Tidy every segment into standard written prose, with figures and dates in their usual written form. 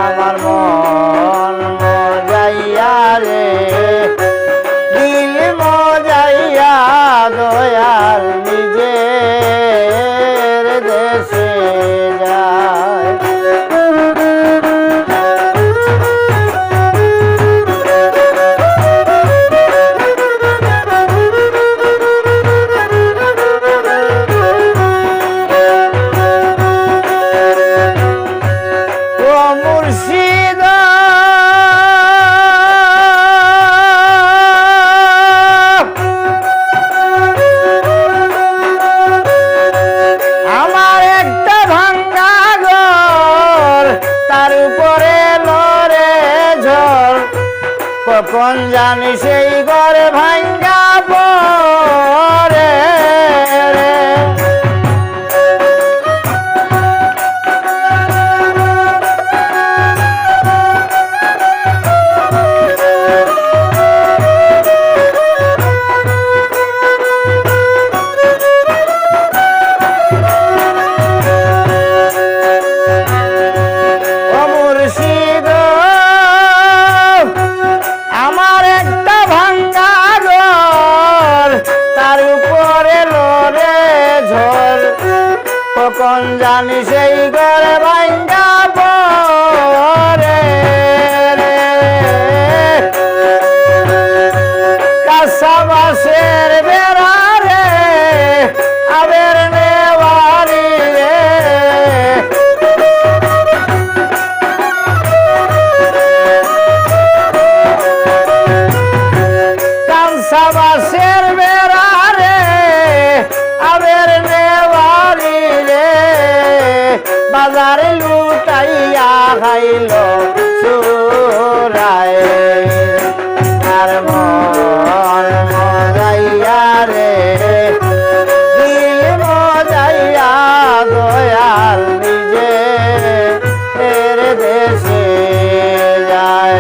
আমার মন মজাইয়া রে দিল মজাইয়া দয়াল নিজের দেশে যায়। কখন জানি সেই ঘরে ভাঙ্গা পড়ে রে। কখন জানি সেই ঘরে ভাঙ্গা পড়ে রে। কাঁচা বাঁশের বেড়া রে আবের নেওয়ারি রে। কাঁচা বাঁশের বেড়া রে আবের নেওয়ারি বাজারে লুটাইয়া খাইল চোরায় আর মন মজাইয়া রে দিল মজাইয়া দয়াল নিজে এর দেশে যায়।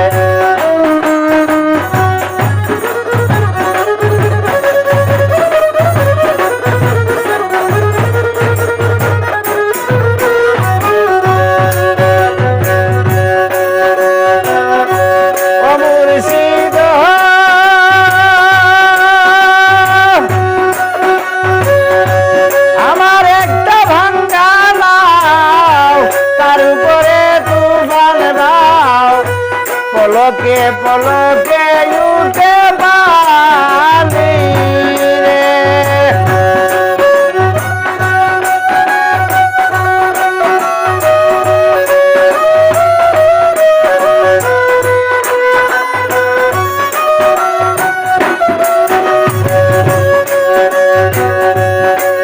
পলকে পলকে উঠে বালি রে।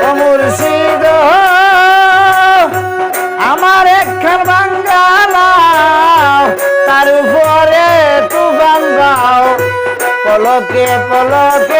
ও মুর্শিদ আমার একখান বাঙ্গালা তার উপরে তুফান দাও পলকে পলকে